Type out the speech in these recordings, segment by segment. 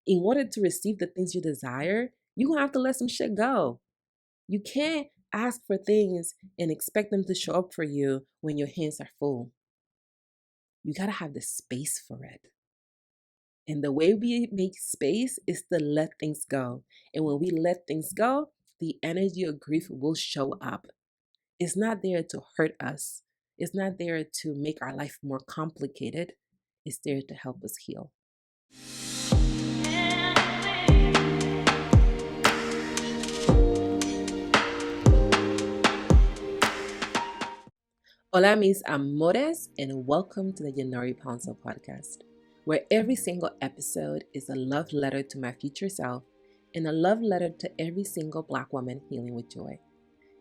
In order to receive the things you desire, you're going to have to let some shit go. You can't ask for things and expect them to show up for you when your hands are full. You got to have the space for it. And the way we make space is to let things go. And when we let things go, the energy of grief will show up. It's not there to hurt us. It's not there to make our life more complicated. It's there to help us heal. Hola, mis Amores, and welcome to the Yenory Pouncil podcast, where every single episode is a love letter to my future self and a love letter to every single Black woman healing with joy.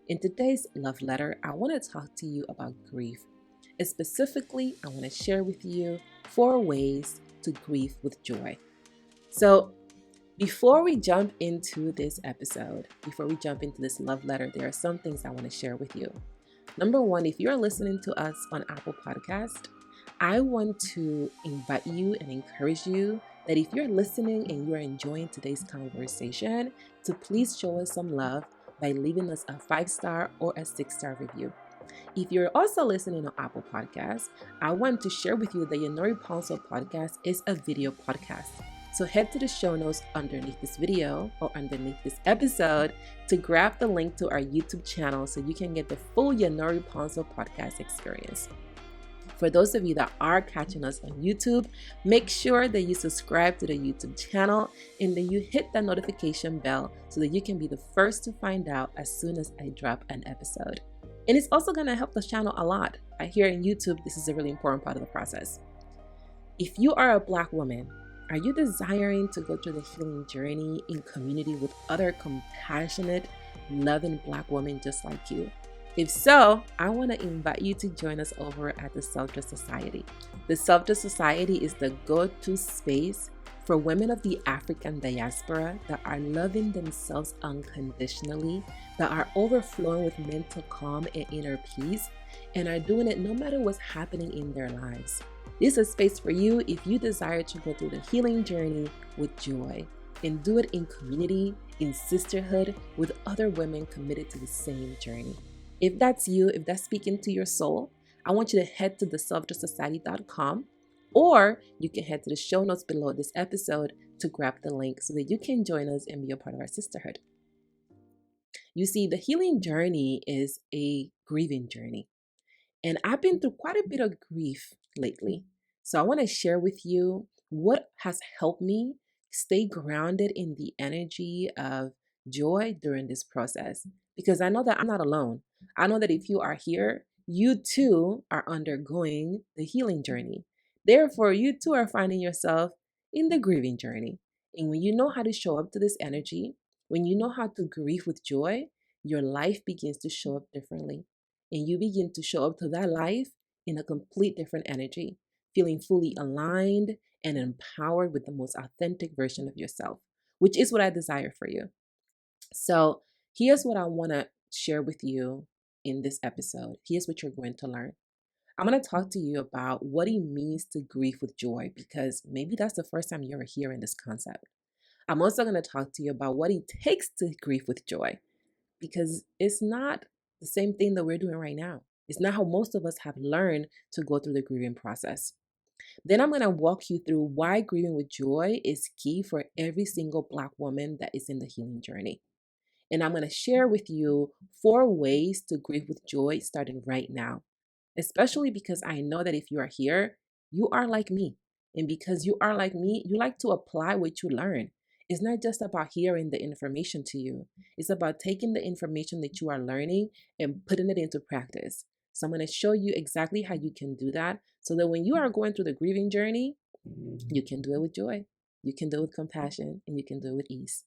In today's love letter, I want to talk to you about grief. And specifically, I want to share with you 4 ways to grieve with joy. So, before we jump into this episode, before we jump into this love letter, there are some things I want to share with you. Number 1, if you're listening to us on Apple Podcast, I want to invite you and encourage you that if you're listening and you're enjoying today's conversation, to please show us some love by leaving us a 5-star or a 6-star review. If you're also listening on Apple Podcasts, I want to share with you that Yenory Pouncil podcast is a video podcast. So head to the show notes underneath this video or underneath this episode to grab the link to our YouTube channel so you can get the full Yenory Pouncil podcast experience. For those of you that are catching us on YouTube, make sure that you subscribe to the YouTube channel and then you hit that notification bell so that you can be the first to find out as soon as I drop an episode. And it's also going to help the channel a lot. I hear in YouTube, this is a really important part of the process. If you are a Black woman, are you desiring to go through the healing journey in community with other compassionate, loving Black women just like you? If so, I want to invite you to join us over at the Self-Just Society. The Self-Just Society is the go-to space for women of the African diaspora that are loving themselves unconditionally, that are overflowing with mental calm and inner peace, and are doing it no matter what's happening in their lives. This is a space for you if you desire to go through the healing journey with joy and do it in community, in sisterhood, with other women committed to the same journey. If that's you, if that's speaking to your soul, I want you to head to theselfjustsociety.com, or you can head to the show notes below this episode to grab the link so that you can join us and be a part of our sisterhood. You see, the healing journey is a grieving journey. And I've been through quite a bit of grief lately. So I want to share with you what has helped me stay grounded in the energy of joy during this process. Because I know that I'm not alone. I know that if you are here, you too are undergoing the healing journey. Therefore, you too are finding yourself in the grieving journey. And when you know how to show up to this energy, when you know how to grieve with joy, your life begins to show up differently. And you begin to show up to that life in a complete different energy, feeling fully aligned and empowered with the most authentic version of yourself, which is what I desire for you. So here's what I want to share with you in this episode. Here's what you're going to learn. I'm going to talk to you about what it means to grieve with joy, because maybe that's the first time you're hearing this concept. I'm also going to talk to you about what it takes to grieve with joy, because it's not the same thing that we're doing right now. It's not how most of us have learned to go through the grieving process. Then I'm going to walk you through why grieving with joy is key for every single Black woman that is in the healing journey. And I'm going to share with you 4 ways to grieve with joy starting right now, especially because I know that if you are here, you are like me. And because you are like me, you like to apply what you learn. It's not just about hearing the information to you. It's about taking the information that you are learning and putting it into practice. So I'm going to show you exactly how you can do that so that when you are going through the grieving journey, you can do it with joy, you can do it with compassion, and you can do it with ease.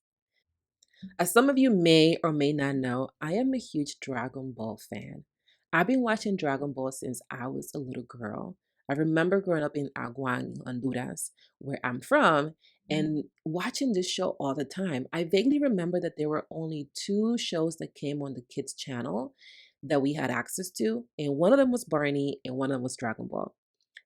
As some of you may or may not know, I am a huge Dragon Ball fan. I've been watching Dragon Ball since I was a little girl. I remember growing up in Aguan, Honduras, where I'm from, and watching this show all the time. I vaguely remember that there were only 2 shows that came on the kids' channel that we had access to, and one of them was Barney and one of them was Dragon Ball.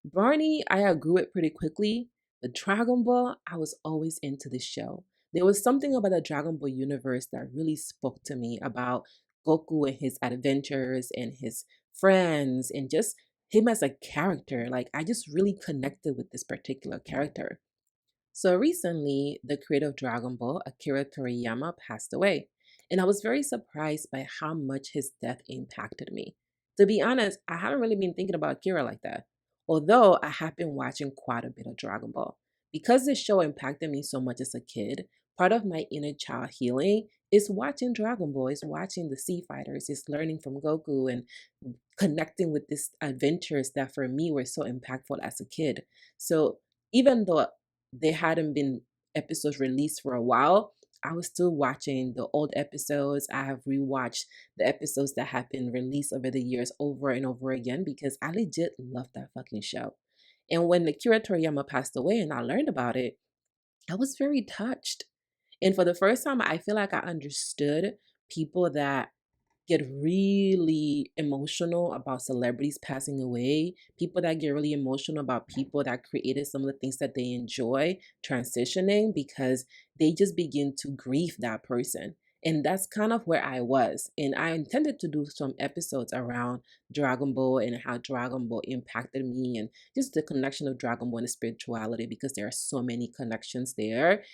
Barney, I outgrew it pretty quickly, But Dragon Ball, I was always into this show. There was something about the Dragon Ball universe that really spoke to me about Goku and his adventures and his friends and just him as a character. Like, I just really connected with this particular character. So recently, the creator of Dragon Ball, Akira Toriyama, passed away. And I was very surprised by how much his death impacted me. To be honest, I haven't really been thinking about Akira like that, although I have been watching quite a bit of Dragon Ball. Because this show impacted me so much as a kid, part of my inner child healing is watching Dragon Ball, is watching the Sea Fighters, is learning from Goku and connecting with these adventures that for me were so impactful as a kid. So even though there hadn't been episodes released for a while, I was still watching the old episodes. I have rewatched the episodes that have been released over the years over and over again because I legit love that fucking show. And when Akira Toriyama passed away and I learned about it, I was very touched. And for the first time, I feel like I understood people that get really emotional about celebrities passing away, people that get really emotional about people that created some of the things that they enjoy transitioning because they just begin to grieve that person. And that's kind of where I was. And I intended to do some episodes around Dragon Ball and how Dragon Ball impacted me and just the connection of Dragon Ball and spirituality because there are so many connections there.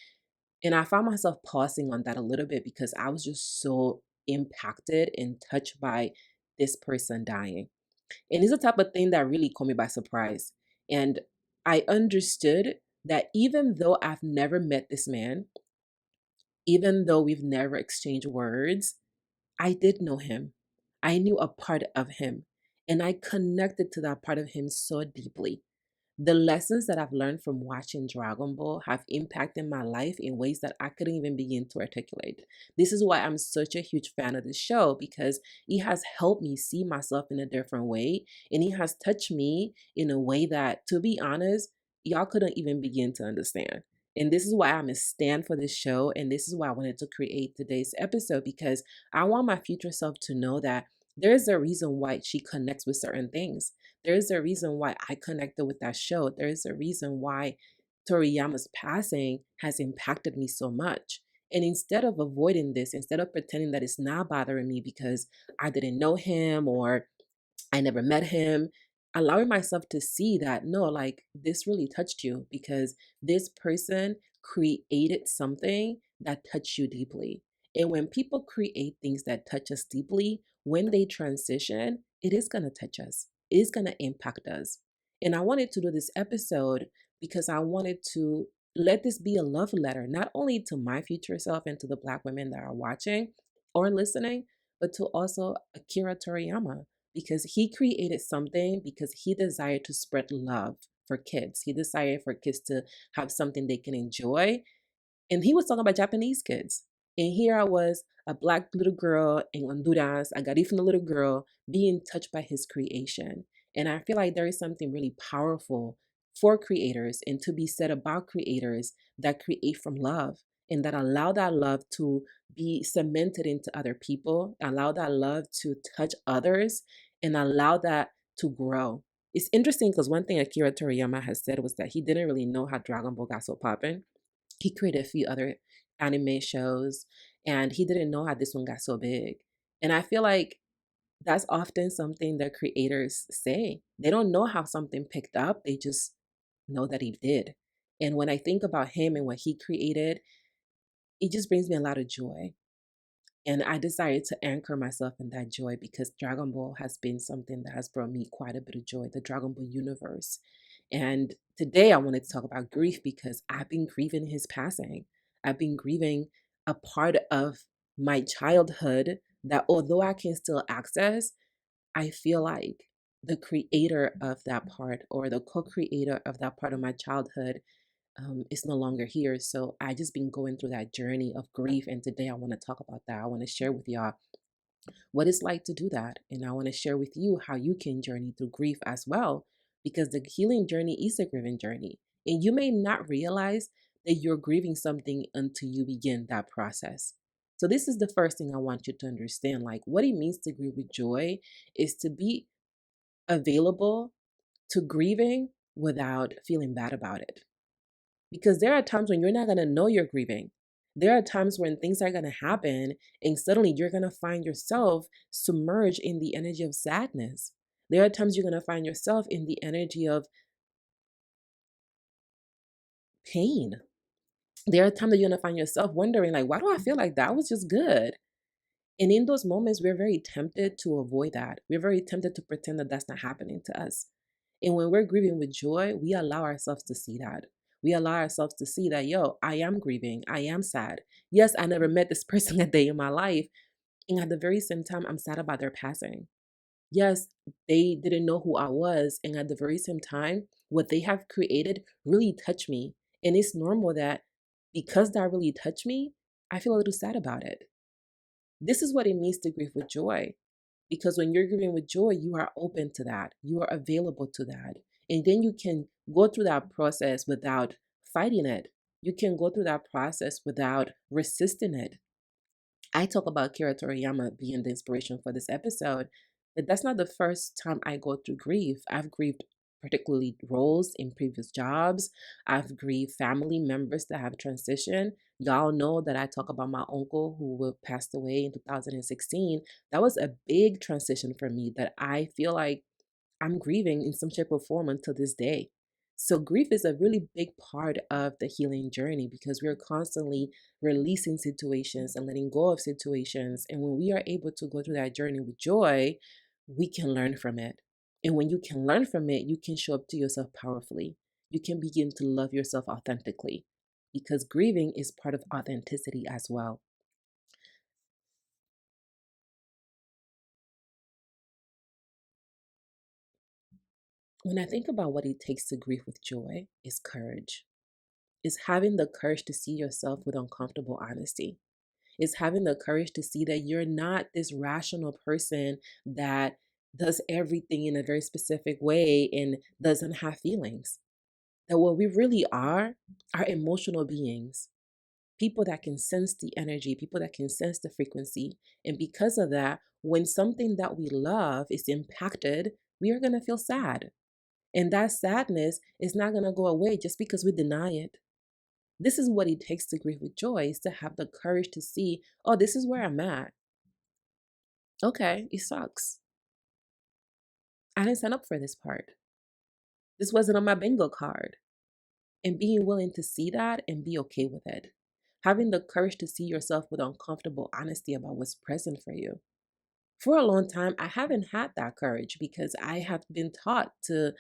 And I found myself pausing on that a little bit because I was just so impacted and touched by this person dying. And it's the type of thing that really caught me by surprise. And I understood that even though I've never met this man, even though we've never exchanged words, I did know him. I knew a part of him. And I connected to that part of him so deeply. The lessons that I've learned from watching Dragon Ball have impacted my life in ways that I couldn't even begin to articulate. This is why I'm such a huge fan of this show because it has helped me see myself in a different way and it has touched me in a way that, to be honest, y'all couldn't even begin to understand. And this is why I'm a stand for this show. And this is why I wanted to create today's episode because I want my future self to know that there's a reason why she connects with certain things. There's a reason why I connected with that show. There's a reason why Toriyama's passing has impacted me so much. And instead of avoiding this, instead of pretending that it's not bothering me because I didn't know him or I never met him, allowing myself to see that no, like this really touched you because this person created something that touched you deeply. And when people create things that touch us deeply, when they transition, it is going to touch us, it is going to impact us. And I wanted to do this episode because I wanted to let this be a love letter, not only to my future self and to the Black women that are watching or listening, but to also Akira Toriyama because he created something because he desired to spread love for kids. He desired for kids to have something they can enjoy. And he was talking about Japanese kids. And here I was, a Black little girl in Honduras, a Garifuna little girl, being touched by his creation. And I feel like there is something really powerful for creators and to be said about creators that create from love and that allow that love to be cemented into other people, allow that love to touch others, and allow that to grow. It's interesting because one thing Akira Toriyama has said was that he didn't really know how Dragon Ball got so poppin'. He created a few other anime shows and he didn't know how this one got so big. And I feel like that's often something that creators say. They don't know how something picked up, they just know that he did. And when I think about him and what he created, it just brings me a lot of joy. And I decided to anchor myself in that joy because Dragon Ball has been something that has brought me quite a bit of joy, the Dragon Ball universe. And today I wanted to talk about grief because I've been grieving his passing. I've been grieving a part of my childhood that, although I can still access, I feel like the creator of that part or the co creator of that part of my childhood is no longer here. So I just been going through that journey of grief. And today I want to talk about that. I want to share with y'all what it's like to do that. And I want to share with you how you can journey through grief as well, because the healing journey is a grieving journey. And you may not realize that you're grieving something until you begin that process. So this is the first thing I want you to understand. Like what it means to grieve with joy is to be available to grieving without feeling bad about it. Because there are times when you're not going to know you're grieving. There are times when things are going to happen and suddenly you're going to find yourself submerged in the energy of sadness. There are times you're going to find yourself in the energy of pain. There are times that you're going to find yourself wondering, like, why do I feel like that was just good? And in those moments, we're very tempted to avoid that. We're very tempted to pretend that that's not happening to us. And when we're grieving with joy, we allow ourselves to see that. We allow ourselves to see that, yo, I am grieving. I am sad. Yes, I never met this person a day in my life. And at the very same time, I'm sad about their passing. Yes, they didn't know who I was. And at the very same time, what they have created really touched me. And it's normal that because that really touched me, I feel a little sad about it. This is what it means to grieve with joy. Because when you're grieving with joy, you are open to that. You are available to that. And then you can go through that process without fighting it. You can go through that process without resisting it. I talk about Akira Toriyama being the inspiration for this episode, but that's not the first time I go through grief. I've grieved particularly roles in previous jobs. I've grieved family members that have transitioned. Y'all know that I talk about my uncle who passed away in 2016. That was a big transition for me that I feel like I'm grieving in some shape or form until this day. So, grief is a really big part of the healing journey because we're constantly releasing situations and letting go of situations. And when we are able to go through that journey with joy, we can learn from it. And when you can learn from it, you can show up to yourself powerfully. You can begin to love yourself authentically because grieving is part of authenticity as well. When I think about what it takes to grieve with joy, is courage. Is having the courage to see yourself with uncomfortable honesty. Is having the courage to see that you're not this rational person that does everything in a very specific way and doesn't have feelings. That what we really are emotional beings, people that can sense the energy, people that can sense the frequency. And because of that, when something that we love is impacted, we are going to feel sad. And that sadness is not going to go away just because we deny it. This is what it takes to grieve with joy, is to have the courage to see, oh, this is where I'm at. Okay, it sucks. I didn't sign up for this part. This wasn't on my bingo card. And being willing to see that and be okay with it. Having the courage to see yourself with uncomfortable honesty about what's present for you. For a long time, I haven't had that courage because I have been taught to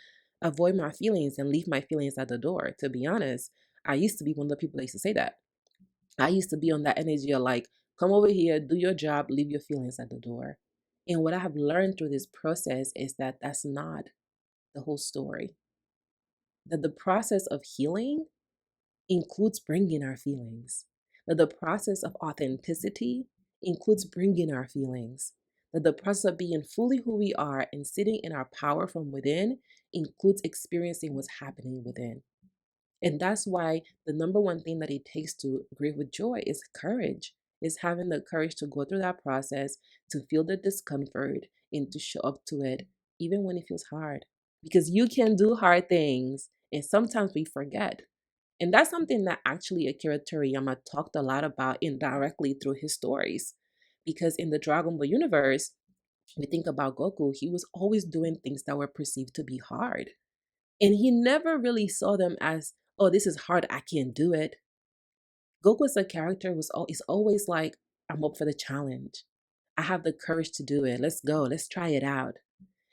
avoid my feelings and leave my feelings at the door. To be honest, I used to be one of the people that used to say that. I used to be on that energy of like, come over here, do your job, leave your feelings at the door. And what I have learned through this process is that that's not the whole story. That the process of healing includes bringing our feelings. That the process of authenticity includes bringing our feelings. That the process of being fully who we are and sitting in our power from within includes experiencing what's happening within. And that's why the number one thing that it takes to grieve with joy is courage, is having the courage to go through that process, to feel the discomfort, and to show up to it, even when it feels hard. Because you can do hard things, and sometimes we forget. And that's something that actually Akira Toriyama talked a lot about indirectly through his stories. Because in the Dragon Ball universe, we think about Goku, he was always doing things that were perceived to be hard. And he never really saw them as, oh, this is hard, I can't do it. Goku as a character is always like, I'm up for the challenge. I have the courage to do it. Let's go. Let's try it out.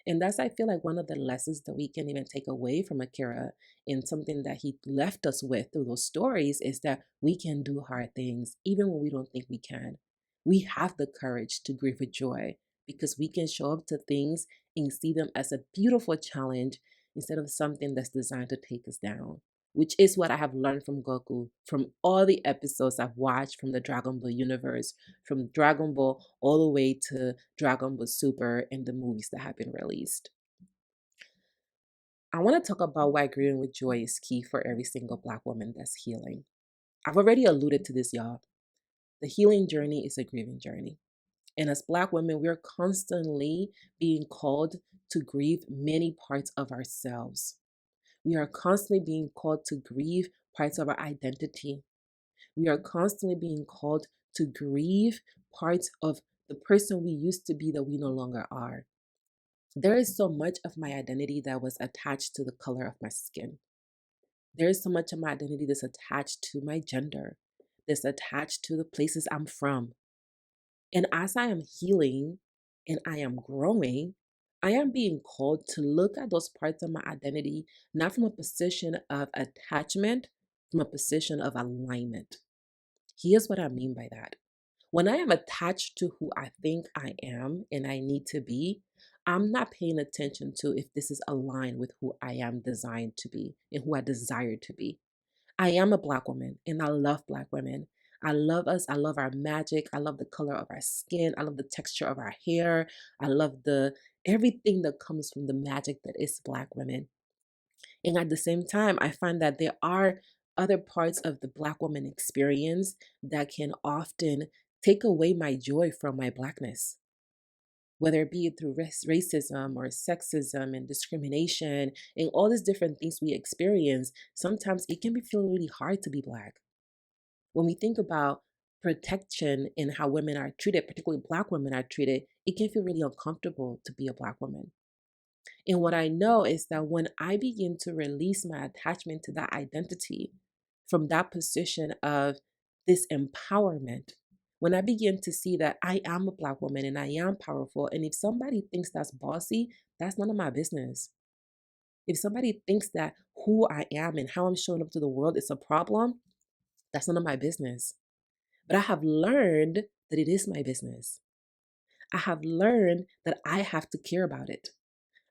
And that's, I feel like, one of the lessons that we can even take away from Akira, and something that he left us with through those stories, is that we can do hard things even when we don't think we can. We have the courage to grieve with joy because we can show up to things and see them as a beautiful challenge instead of something that's designed to take us down. Which is what I have learned from Goku, from all the episodes I've watched from the Dragon Ball universe, from Dragon Ball all the way to Dragon Ball Super and the movies that have been released. I want to talk about why grieving with joy is key for every single Black woman that's healing. I've already alluded to this, y'all. The healing journey is a grieving journey. And as Black women, we're constantly being called to grieve many parts of ourselves. We are constantly being called to grieve parts of our identity. We are constantly being called to grieve parts of the person we used to be that we no longer are. There is so much of my identity that was attached to the color of my skin. There is so much of my identity that's attached to my gender, that's attached to the places I'm from. And as I am healing and I am growing, I am being called to look at those parts of my identity, not from a position of attachment, from a position of alignment. Here's what I mean by that. When I am attached to who I think I am and I need to be, I'm not paying attention to if this is aligned with who I am designed to be and who I desire to be. I am a Black woman and I love Black women. I love us. I love our magic. I love the color of our skin. I love the texture of our hair. I love the everything that comes from the magic that is Black women. And at the same time, I find that there are other parts of the Black woman experience that can often take away my joy from my Blackness, whether it be through racism or sexism and discrimination and all these different things we experience. Sometimes it can feel really hard to be Black. When we think about protection and how women are treated, particularly Black women are treated, it can feel really uncomfortable to be a Black woman. And what I know is that when I begin to release my attachment to that identity from that position of this empowerment, when I begin to see that I am a Black woman and I am powerful, and if somebody thinks that's bossy, that's none of my business. If somebody thinks that who I am and how I'm showing up to the world is a problem, that's none of my business. But I have learned that it is my business. I have learned that I have to care about it.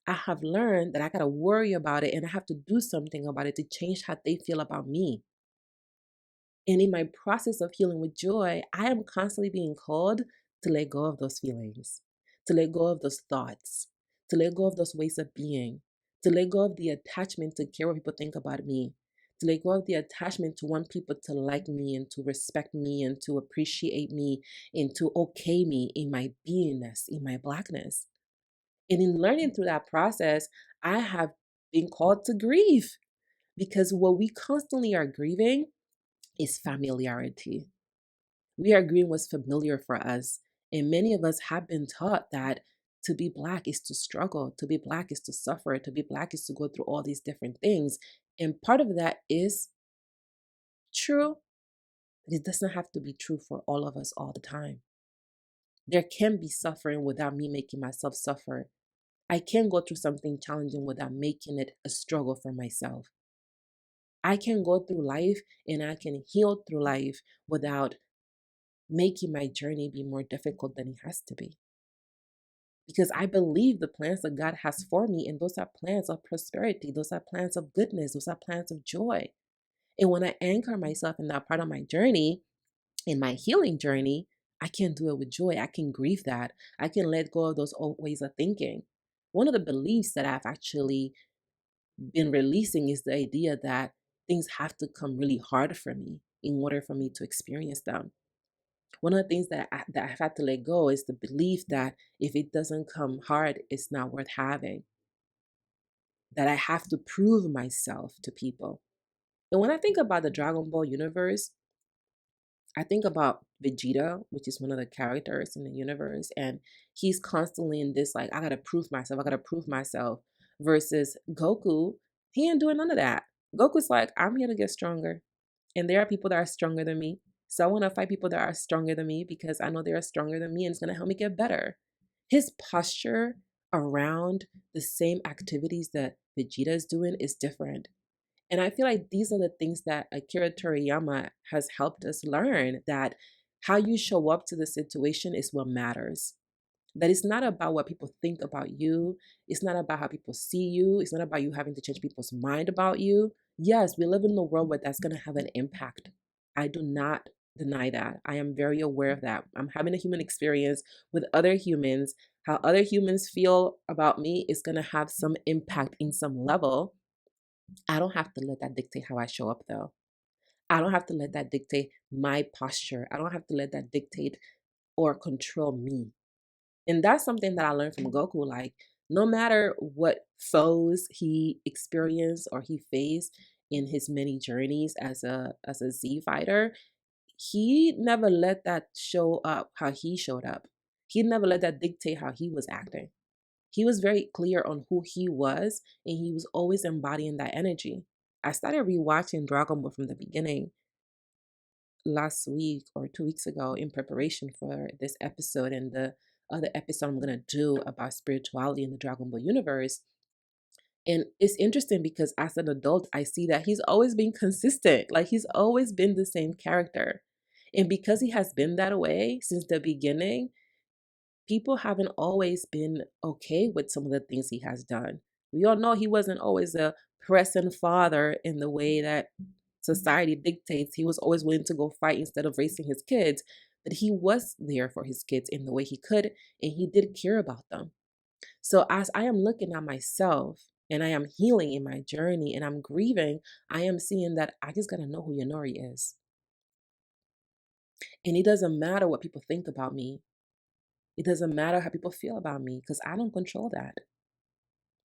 I have learned that I got to worry about it and I have to do something about it to change how they feel about me. And in my process of healing with joy, I am constantly being called to let go of those feelings, to let go of those thoughts, to let go of those ways of being, to let go of the attachment to care what people think about me, to let go of the attachment to want people to like me and to respect me and to appreciate me and to okay me in my beingness, in my Blackness. And in learning through that process, I have been called to grieve because what we constantly are grieving is familiarity. We are grieving what's familiar for us. And many of us have been taught that to be Black is to struggle, to be Black is to suffer, to be Black is to go through all these different things. And part of that is true, but it doesn't have to be true for all of us all the time. There can be suffering without me making myself suffer. I can go through something challenging without making it a struggle for myself. I can go through life and I can heal through life without making my journey be more difficult than it has to be. Because I believe the plans that God has for me, and those are plans of prosperity, those are plans of goodness, those are plans of joy. And when I anchor myself in that part of my journey, in my healing journey, I can do it with joy. I can grieve that. I can let go of those old ways of thinking. One of the beliefs that I've actually been releasing is the idea that things have to come really hard for me in order for me to experience them. One of the things that I've had to let go is the belief that if it doesn't come hard, it's not worth having, that I have to prove myself to people. And when I think about the Dragon Ball universe, I think about Vegeta, which is one of the characters in the universe, and he's constantly in this like, I gotta prove myself, I gotta prove myself. Versus Goku, he ain't doing none of that. Goku's like, I'm here to get stronger. And there are people that are stronger than me. So I want to fight people that are stronger than me because I know they are stronger than me and it's going to help me get better. His posture around the same activities that Vegeta is doing is different. And I feel like these are the things that Akira Toriyama has helped us learn, that how you show up to the situation is what matters. That it's not about what people think about you. It's not about how people see you. It's not about you having to change people's mind about you. Yes, we live in a world where that's going to have an impact. I do not deny that. I am very aware of that. I'm having a human experience with other humans. How other humans feel about me is going to have some impact in some level. I don't have to let that dictate how I show up, though. I don't have to let that dictate my posture. I don't have to let that dictate or control me. And that's something that I learned from Goku. Like, no matter what foes he experienced or he faced, in his many journeys as a Z fighter, he never let that show up how he showed up. He never let that dictate how he was acting. He was very clear on who he was, and he was always embodying that energy. I started rewatching Dragon Ball from the beginning last week or 2 weeks ago in preparation for this episode and the other episode I'm going to do about spirituality in the Dragon Ball universe. And it's interesting because as an adult, I see that he's always been consistent. Like he's always been the same character. And because he has been that way since the beginning, people haven't always been okay with some of the things he has done. We all know he wasn't always a present father in the way that society dictates. He was always willing to go fight instead of raising his kids, but he was there for his kids in the way he could, and he did care about them. So as I am looking at myself and I am healing in my journey and I'm grieving, I am seeing that I just gotta know who Yenory is. And it doesn't matter what people think about me. It doesn't matter how people feel about me because I don't control that.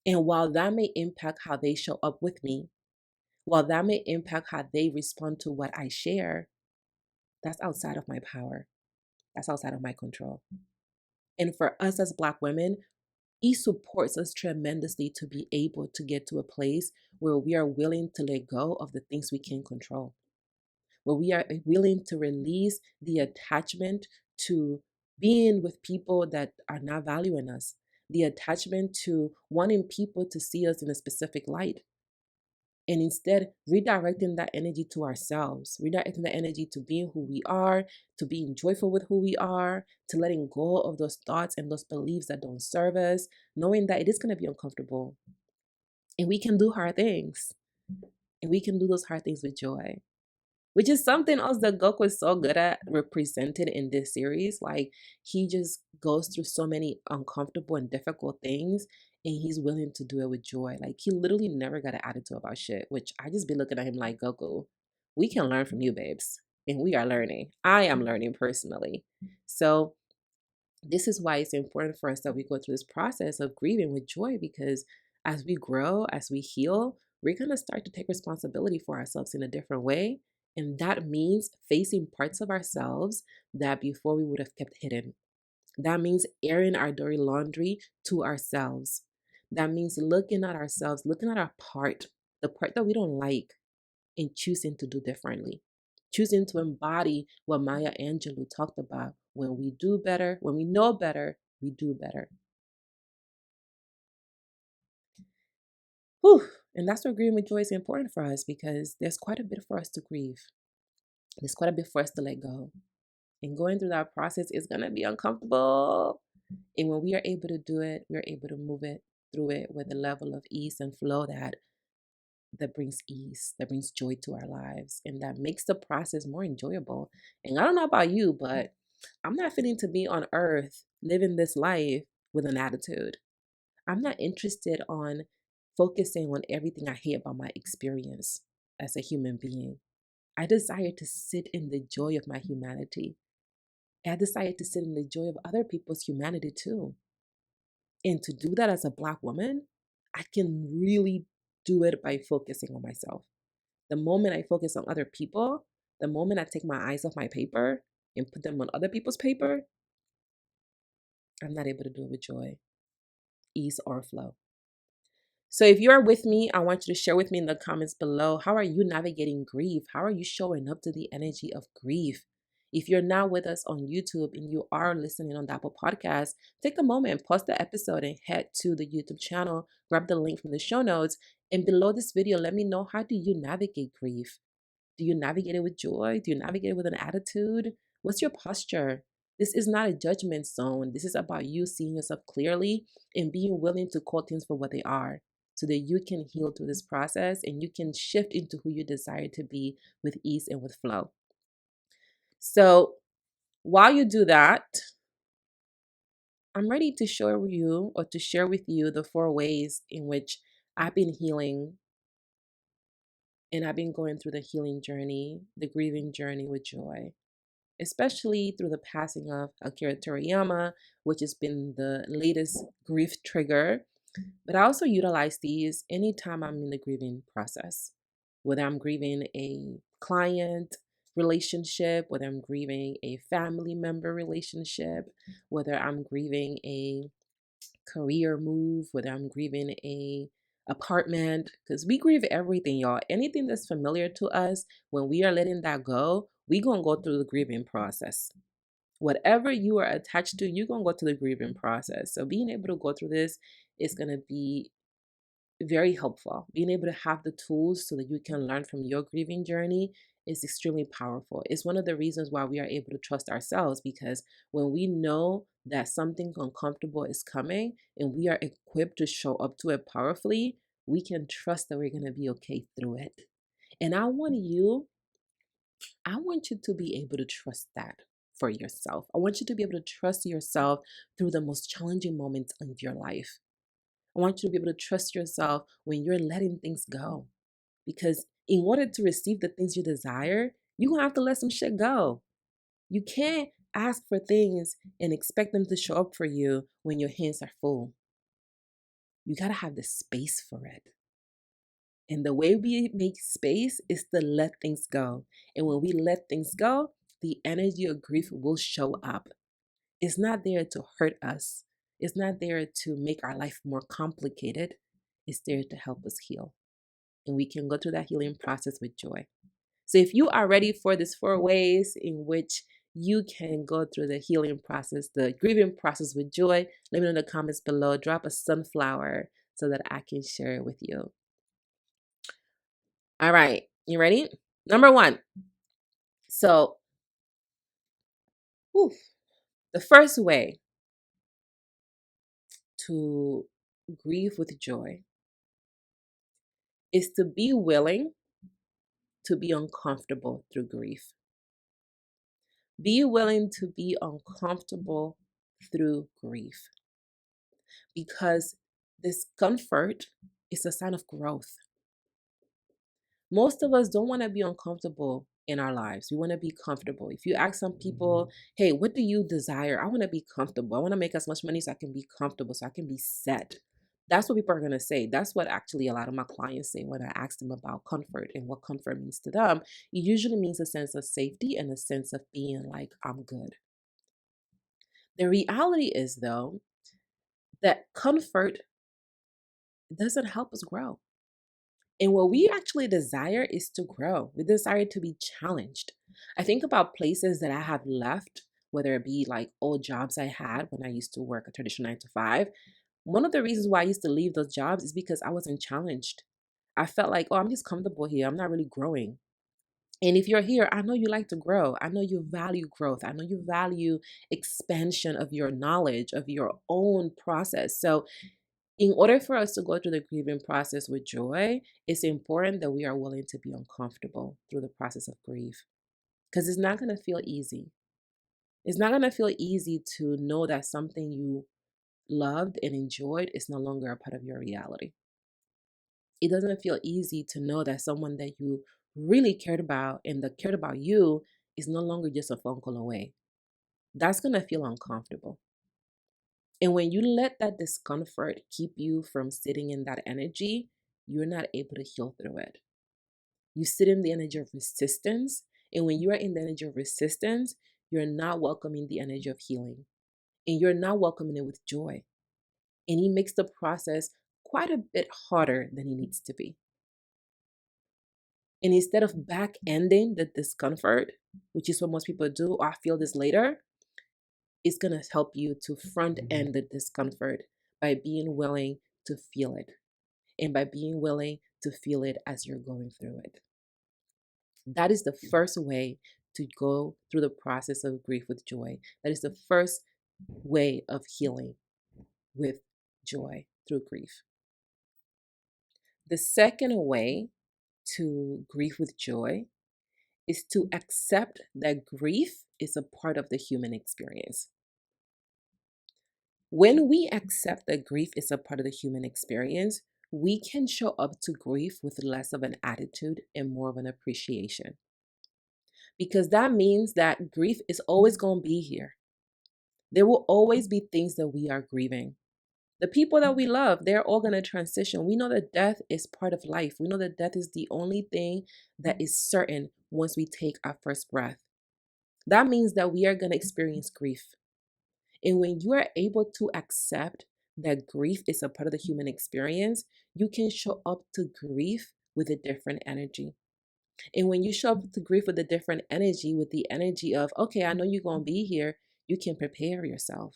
And while that may impact how they show up with me, while that may impact how they respond to what I share, that's outside of my power. That's outside of my control. And for us as Black women, it supports us tremendously to be able to get to a place where we are willing to let go of the things we can control, where we are willing to release the attachment to being with people that are not valuing us, the attachment to wanting people to see us in a specific light, and instead redirecting that energy to ourselves, redirecting that energy to being who we are, to being joyful with who we are, to letting go of those thoughts and those beliefs that don't serve us, knowing that it is going to be uncomfortable. And we can do hard things. And we can do those hard things with joy, which is something else that Goku is so good at represented in this series. Like he just goes through so many uncomfortable and difficult things, and he's willing to do it with joy. Like he literally never got an attitude about shit, which I just be looking at him like, Goku, we can learn from you, babes. And we are learning. I am learning personally. So this is why it's important for us that we go through this process of grieving with joy, because as we grow, as we heal, we're going to start to take responsibility for ourselves in a different way. And that means facing parts of ourselves that before we would have kept hidden. That means airing our dirty laundry to ourselves. That means looking at ourselves, looking at our part, the part that we don't like, and choosing to do differently. Choosing to embody what Maya Angelou talked about. When we do better, when we know better, we do better. Whew. And that's where grieving with joy is important for us, because there's quite a bit for us to grieve. There's quite a bit for us to let go. And going through that process is going to be uncomfortable. And when we are able to do it, we're able to move it through it with a level of ease and flow that brings ease, that brings joy to our lives, and that makes the process more enjoyable. And I don't know about you, but I'm not fitting to be on earth living this life with an attitude. I'm not interested on focusing on everything I hate about my experience as a human being. I desire to sit in the joy of my humanity. I desire to sit in the joy of other people's humanity too. And to do that as a Black woman, I can really do it by focusing on myself. The moment I focus on other people, the moment I take my eyes off my paper and put them on other people's paper, I'm not able to do it with joy, ease, or flow. So if you are with me, I want you to share with me in the comments below, how are you navigating grief? How are you showing up to the energy of grief? If you're now with us on YouTube and you are listening on the Apple Podcast, take a moment, pause the episode and head to the YouTube channel, grab the link from the show notes, and below this video, let me know, how do you navigate grief? Do you navigate it with joy? Do you navigate it with an attitude? What's your posture? This is not a judgment zone. This is about you seeing yourself clearly and being willing to call things for what they are, so that you can heal through this process and you can shift into who you desire to be with ease and with flow. So while you do that, I'm ready to show you, or to share with you, the 4 ways in which I've been healing, and I've been going through the healing journey, the grieving journey with joy, especially through the passing of Akira Toriyama, which has been the latest grief trigger. But I also utilize these anytime I'm in the grieving process, whether I'm grieving a client relationship, whether I'm grieving a family member relationship, whether I'm grieving a career move, whether I'm grieving a apartment, because we grieve everything, y'all. Anything that's familiar to us, when we are letting that go, we gonna go through the grieving process. Whatever you are attached to, you're gonna go through the grieving process. So being able to go through this is gonna be very helpful. Being able to have the tools so that you can learn from your grieving journey is extremely powerful. It's one of the reasons why we are able to trust ourselves, because when we know that something uncomfortable is coming and we are equipped to show up to it powerfully, we can trust that we're going to be okay through it. And I want you to be able to trust that for yourself. I want you to be able to trust yourself through the most challenging moments of your life. I want you to be able to trust yourself when you're letting things go. Because in order to receive the things you desire, you're going to have to let some shit go. You can't ask for things and expect them to show up for you when your hands are full. You got to have the space for it. And the way we make space is to let things go. And when we let things go, the energy of grief will show up. It's not there to hurt us. It's not there to make our life more complicated. It's there to help us heal. And we can go through that healing process with joy. So if you are ready for these 4 ways in which you can go through the healing process, the grieving process with joy, let me know in the comments below. Drop a sunflower so that I can share it with you. All right, you ready? Number 1. So, the first way to grieve with joy is to be willing to be uncomfortable through grief. Be willing to be uncomfortable through grief, because discomfort is a sign of growth. Most of us don't want to be uncomfortable in our lives. We want to be comfortable. If you ask some people, hey, what do you desire? I want to be comfortable. I want to make as much money so I can be comfortable, so I can be set. That's what people are going to say. That's what actually a lot of my clients say when I ask them about comfort and what comfort means to them. It usually means a sense of safety and a sense of being like, I'm good. The reality is, though, that comfort doesn't help us grow. And what we actually desire is to grow. We desire to be challenged. I think about places that I have left, whether it be like old jobs I had when I used to work a traditional 9 to 5. One of the reasons why I used to leave those jobs is because I wasn't challenged. I felt like, oh, I'm just comfortable here. I'm not really growing. And if you're here, I know you like to grow. I know you value growth. I know you value expansion of your knowledge, of your own process. So in order for us to go through the grieving process with joy, it's important that we are willing to be uncomfortable through the process of grief, because it's not going to feel easy. It's not going to feel easy to know that something you loved and enjoyed is no longer a part of your reality. It doesn't feel easy to know that someone that you really cared about and that cared about you is no longer just a phone call away. That's going to feel uncomfortable. And when you let that discomfort keep you from sitting in that energy, you're not able to heal through it. You sit in the energy of resistance. And when you are in the energy of resistance, you're not welcoming the energy of healing. And you're not welcoming it with joy. And it makes the process quite a bit harder than it needs to be. And instead of back ending the discomfort, which is what most people do, I feel this later, it's going to help you to front end the discomfort by being willing to feel it, and by being willing to feel it as you're going through it. That is the first way to go through the process of grief with joy. That is the first way of healing with joy through grief. The second way to grieve with joy is to accept that grief is a part of the human experience. When we accept that grief is a part of the human experience, we can show up to grief with less of an attitude and more of an appreciation. Because that means that grief is always going to be here. There will always be things that we are grieving. The people that we love, they're all going to transition. We know that death is part of life. We know that death is the only thing that is certain once we take our first breath. That means that we are going to experience grief. And when you are able to accept that grief is a part of the human experience, you can show up to grief with a different energy. And when you show up to grief with a different energy, with the energy of, okay, I know you're going to be here, you can prepare yourself.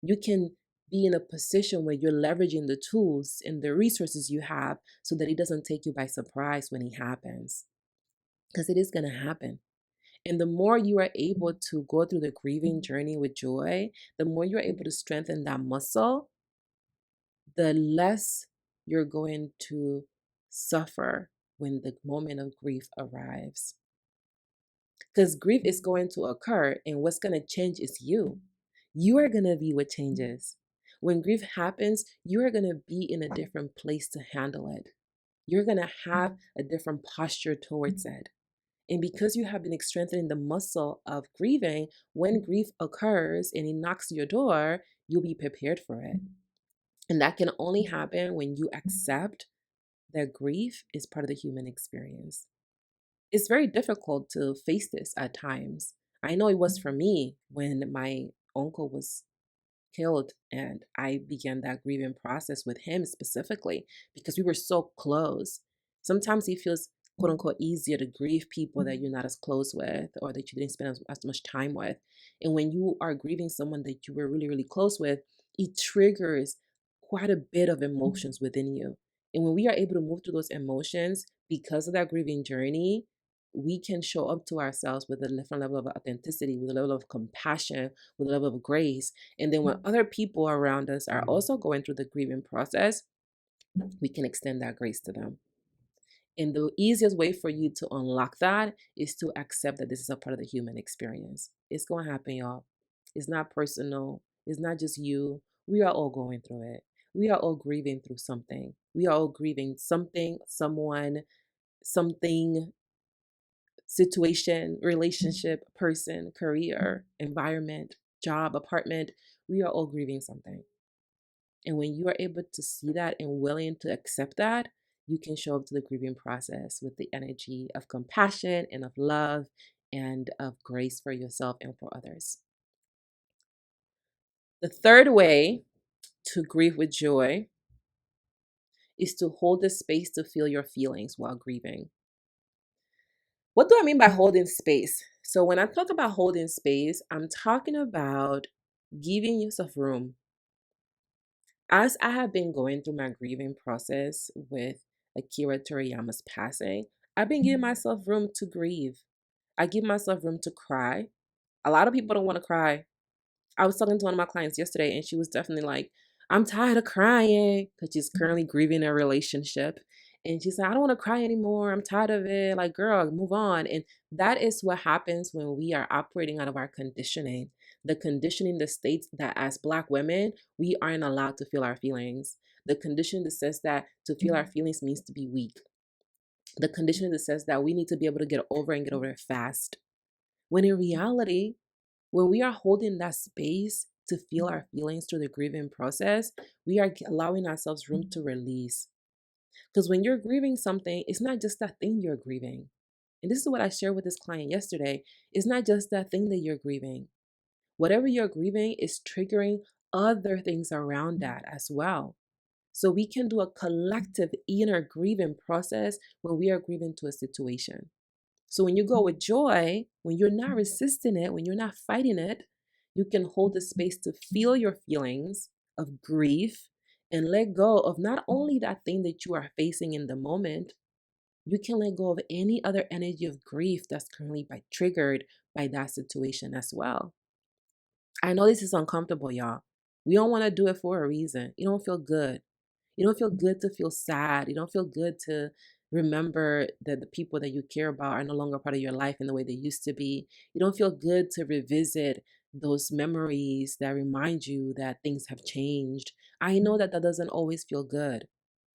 You can be in a position where you're leveraging the tools and the resources you have so that it doesn't take you by surprise when it happens. Because it is going to happen. And the more you are able to go through the grieving journey with joy, the more you're able to strengthen that muscle, the less you're going to suffer when the moment of grief arrives. Because grief is going to occur, and what's going to change is you. You are going to be what changes. When grief happens, you are going to be in a different place to handle it. You're going to have a different posture towards it. And because you have been strengthening the muscle of grieving, when grief occurs and it knocks your door, you'll be prepared for it. And that can only happen when you accept that grief is part of the human experience. It's very difficult to face this at times. I know it was for me when my uncle was killed and I began that grieving process with him specifically because we were so close. Sometimes it feels quote unquote easier to grieve people that you're not as close with or that you didn't spend as much time with. And when you are grieving someone that you were really, really close with, it triggers quite a bit of emotions within you. And when we are able to move through those emotions because of that grieving journey, we can show up to ourselves with a different level of authenticity, with a level of compassion, with a level of grace. And then when other people around us are also going through the grieving process, we can extend that grace to them. And the easiest way for you to unlock that is to accept that this is a part of the human experience. It's going to happen, y'all. It's not personal. It's not just you. We are all going through it. We are all grieving through something. We are all grieving something, someone, something, situation, relationship, person, career, environment, job, apartment. We are all grieving something. And when you are able to see that and willing to accept that, you can show up to the grieving process with the energy of compassion and of love and of grace for yourself and for others. The third way to grieve with joy is to hold the space to feel your feelings while grieving. What do I mean by holding space? So, when I talk about holding space, I'm talking about giving yourself room. As I have been going through my grieving process with Akira Toriyama's passing, I've been giving myself room to grieve. I give myself room to cry. A lot of people don't want to cry. I was talking to one of my clients yesterday, and she was definitely like, I'm tired of crying because she's currently grieving a relationship. And she said, I don't want to cry anymore. I'm tired of it. Like, girl, move on. And that is what happens when we are operating out of our conditioning. The conditioning that states that as Black women, we aren't allowed to feel our feelings. The condition that says that to feel our feelings means to be weak. The condition that says that we need to be able to get over and get over it fast. When in reality, when we are holding that space to feel our feelings through the grieving process, we are allowing ourselves room to release. Because when you're grieving something, it's not just that thing you're grieving. And this is what I shared with this client yesterday. It's not just that thing that you're grieving. Whatever you're grieving is triggering other things around that as well. So we can do a collective inner grieving process when we are grieving to a situation. So when you go with joy, when you're not resisting it, when you're not fighting it, you can hold the space to feel your feelings of grief and let go of not only that thing that you are facing in the moment, you can let go of any other energy of grief that's currently triggered by that situation as well. I know this is uncomfortable, y'all. We don't want to do it for a reason. You don't feel good. You don't feel good to feel sad. You don't feel good to remember that the people that you care about are no longer part of your life in the way they used to be. You don't feel good to revisit those memories that remind you that things have changed. I know that that doesn't always feel good.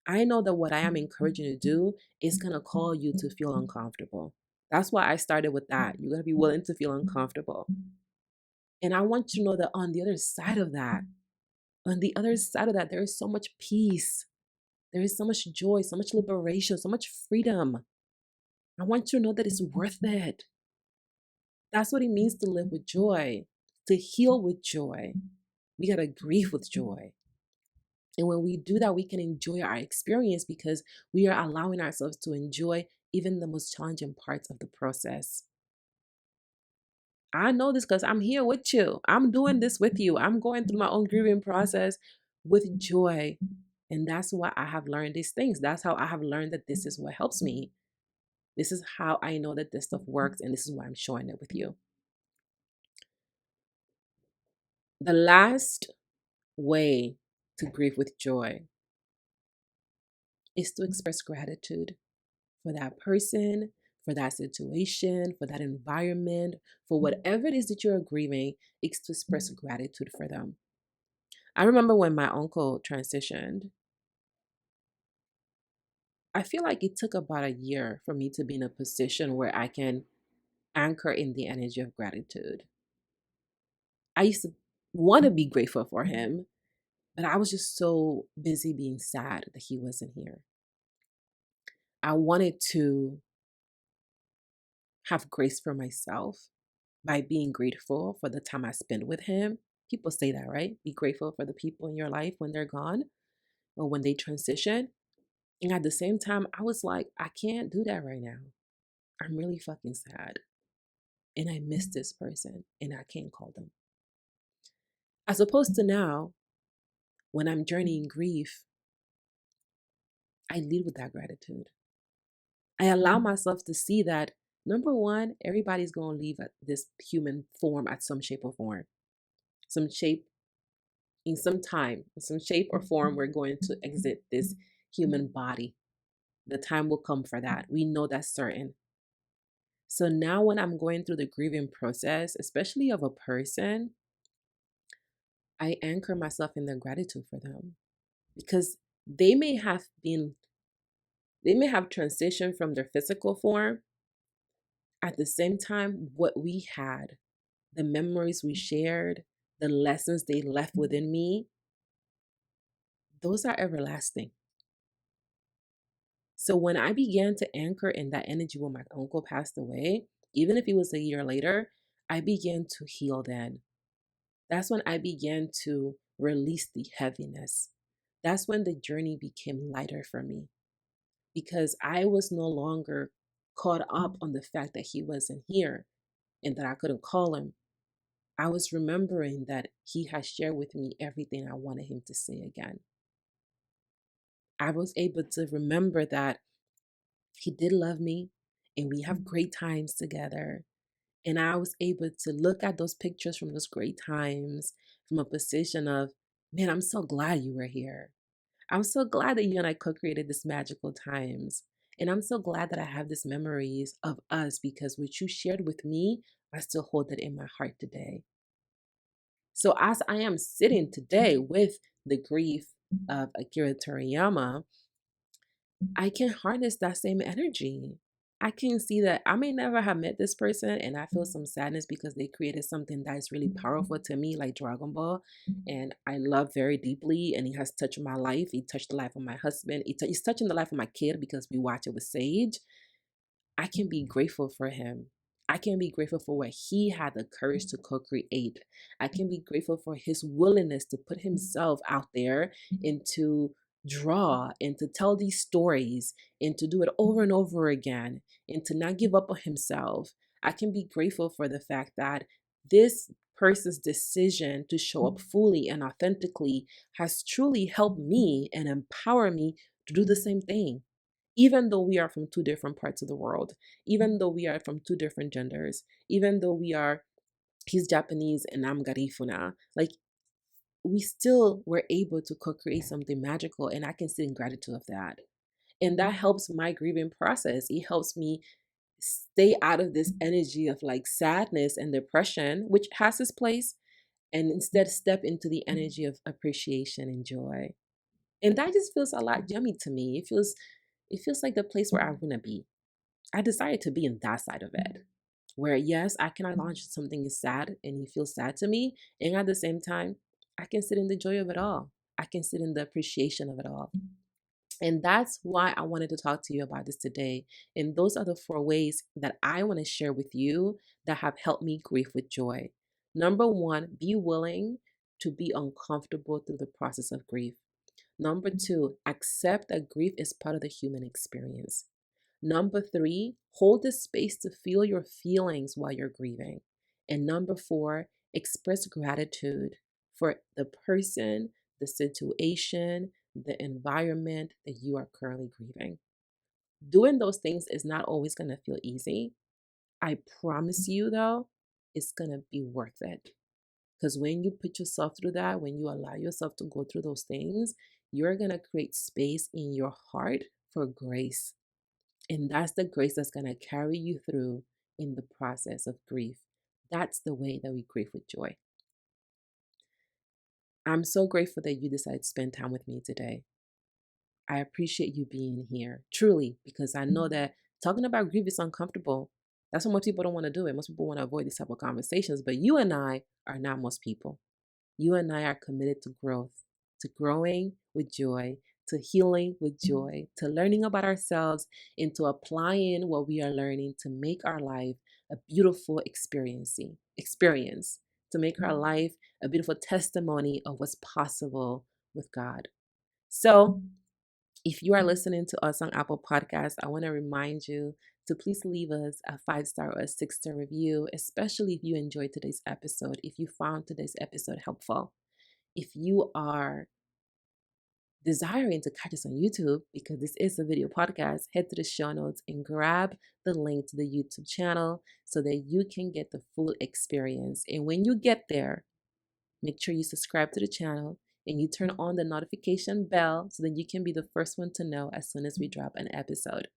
I know that what I am encouraging you to do is going to call you to feel uncomfortable. That's why I started with that. You're going to be willing to feel uncomfortable. And I want you to know that on the other side of that, On the other side of that, there is so much peace. There is so much joy, so much liberation, so much freedom. I want you to know that it's worth it. That's what it means to live with joy, to heal with joy. We got to grieve with joy. And when we do that, we can enjoy our experience because we are allowing ourselves to enjoy even the most challenging parts of the process. I know this because I'm here with you. I'm doing this with you. I'm going through my own grieving process with joy. And that's why I have learned these things. That's how I have learned that this is what helps me. This is how I know that this stuff works. And this is why I'm showing it with you. The last way to grieve with joy is to express gratitude for that person, for that situation, for that environment, for whatever it is that you're grieving, is to express gratitude for them. I remember when my uncle transitioned, I feel like it took about a year for me to be in a position where I can anchor in the energy of gratitude. I used to want to be grateful for him, but I was just so busy being sad that he wasn't here. I wanted to have grace for myself by being grateful for the time I spent with him. People say that, right? Be grateful for the people in your life when they're gone or when they transition. And at the same time, I was like, I can't do that right now. I'm really fucking sad. And I miss this person and I can't call them. As opposed to now, when I'm journeying grief, I lead with that gratitude. I allow myself to see that, number one, everybody's going to leave this human form at some shape or form. Some shape, in some time, in some shape or form, we're going to exit this human body. The time will come for that. We know that's certain. So now when I'm going through the grieving process, especially of a person, I anchor myself in the gratitude for them because they may have transitioned from their physical form. At the same time, what we had, the memories we shared, the lessons they left within me, those are everlasting. So when I began to anchor in that energy when my uncle passed away, even if it was a year later, I began to heal then. That's when I began to release the heaviness. That's when the journey became lighter for me because I was no longer caught up on the fact that he wasn't here and that I couldn't call him. I was remembering that he had shared with me everything I wanted him to say again. I was able to remember that he did love me and we have great times together. And I was able to look at those pictures from those great times from a position of, man, I'm so glad you were here. I'm so glad that you and I co-created this magical times. And I'm so glad that I have these memories of us because what you shared with me, I still hold it in my heart today. So as I am sitting today with the grief of Akira Toriyama, I can harness that same energy. I can see that I may never have met this person and I feel some sadness because they created something that is really powerful to me, like Dragon Ball. And I love very deeply, and it has touched my life. It touched the life of my husband. It's touching the life of my kid because we watch it with Sage. I can be grateful for him. I can be grateful for what he had the courage to co-create. I can be grateful for his willingness to put himself out there and to draw and to tell these stories and to do it over and over again and to not give up on himself. I can be grateful for the fact that this person's decision to show up fully and authentically has truly helped me and empower me to do the same thing, even though we are from two different parts of the world, even though we are from two different genders, even though he's Japanese and I'm Garifuna, like we still were able to co-create something magical, and I can sit in gratitude of that. And that helps my grieving process. It helps me stay out of this energy of like sadness and depression, which has its place, and instead step into the energy of appreciation and joy. And that just feels a lot yummy to me. It feels like the place where I want to be. I decided to be in that side of it, where yes, I can acknowledge something is sad and it feels sad to me, and at the same time, I can sit in the joy of it all. I can sit in the appreciation of it all. And that's why I wanted to talk to you about this today. And those are the 4 ways that I want to share with you that have helped me grieve with joy. Number 1, be willing to be uncomfortable through the process of grief. Number 2, accept that grief is part of the human experience. Number 3, hold the space to feel your feelings while you're grieving. And number 4, express gratitude for the person, the situation, the environment that you are currently grieving. Doing those things is not always going to feel easy. I promise you, though, it's going to be worth it. Because when you put yourself through that, when you allow yourself to go through those things, you're going to create space in your heart for grace. And that's the grace that's going to carry you through in the process of grief. That's the way that we grieve with joy. I'm so grateful that you decided to spend time with me today. I appreciate you being here, truly, because I know that talking about grief is uncomfortable. That's why most people don't want to do it. Most people want to avoid these type of conversations, but you and I are not most people. You and I are committed to growth, to growing with joy, to healing with joy, to learning about ourselves, and to applying what we are learning to make our life a beautiful experience, to make our life a beautiful testimony of what's possible with God. So, if you are listening to us on Apple Podcasts, I want to remind you to please leave us a 5-star or a 6-star review, especially if you enjoyed today's episode, if you found today's episode helpful. If you are desiring to catch us on YouTube, because this is a video podcast, head to the show notes and grab the link to the YouTube channel so that you can get the full experience. And when you get there, make sure you subscribe to the channel and you turn on the notification bell so that you can be the first one to know as soon as we drop an episode.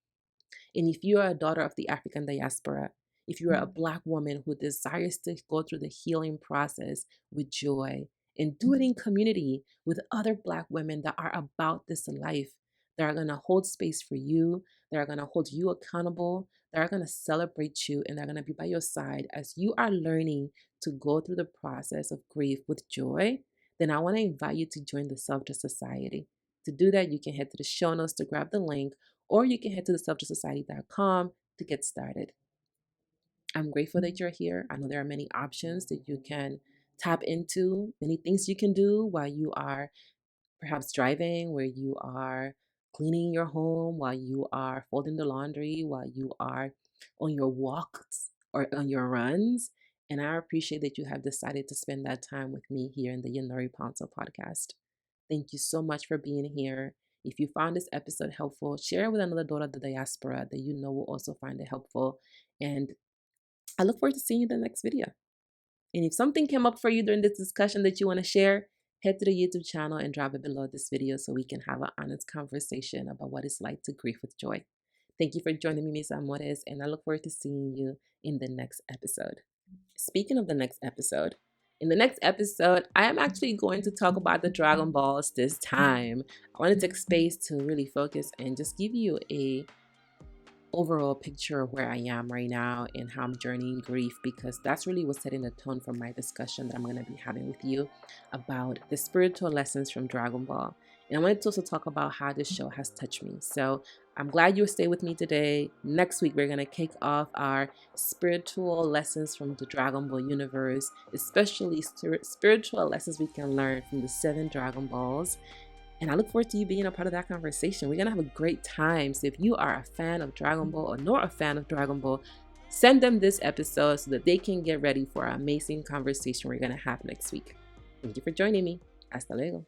And if you are a daughter of the African diaspora, if you are a Black woman who desires to go through the healing process with joy and do it in community with other Black women that are about this life, that are going to hold space for you, that are going to hold you accountable, that are going to celebrate you, and they're going to be by your side as you are learning to go through the process of grief with joy, then I want to invite you to join the Self-Just Society. To do that, you can head to the show notes to grab the link, or you can head to theselfjustsociety.com to get started. I'm grateful that you're here. I know there are many options that you can tap into, many things you can do while you are perhaps driving, where you are cleaning your home, while you are folding the laundry, while you are on your walks or on your runs. And I appreciate that you have decided to spend that time with me here in the Yenory Pouncil podcast. Thank you so much for being here. If you found this episode helpful, share it with another daughter of the diaspora that you know will also find it helpful. And I look forward to seeing you in the next video. And if something came up for you during this discussion that you want to share, head to the YouTube channel and drop it below this video so we can have an honest conversation about what it's like to grieve with joy. Thank you for joining me, Miss Amores, and I look forward to seeing you in the next episode. Speaking of the next episode, in the next episode, I am actually going to talk about the Dragon Balls this time. I wanted to take space to really focus and just give you a overall picture of where I am right now and how I'm journeying grief, because that's really what's setting the tone for my discussion that I'm going to be having with you about the spiritual lessons from Dragon Ball. And I wanted to also talk about how this show has touched me. So I'm glad you stay with me today. Next week, we're going to kick off our spiritual lessons from the Dragon Ball universe, especially spiritual lessons we can learn from the 7 Dragon Balls. And I look forward to you being a part of that conversation. We're going to have a great time. So if you are a fan of Dragon Ball or not a fan of Dragon Ball, send them this episode so that they can get ready for our amazing conversation we're going to have next week. Thank you for joining me. Hasta luego.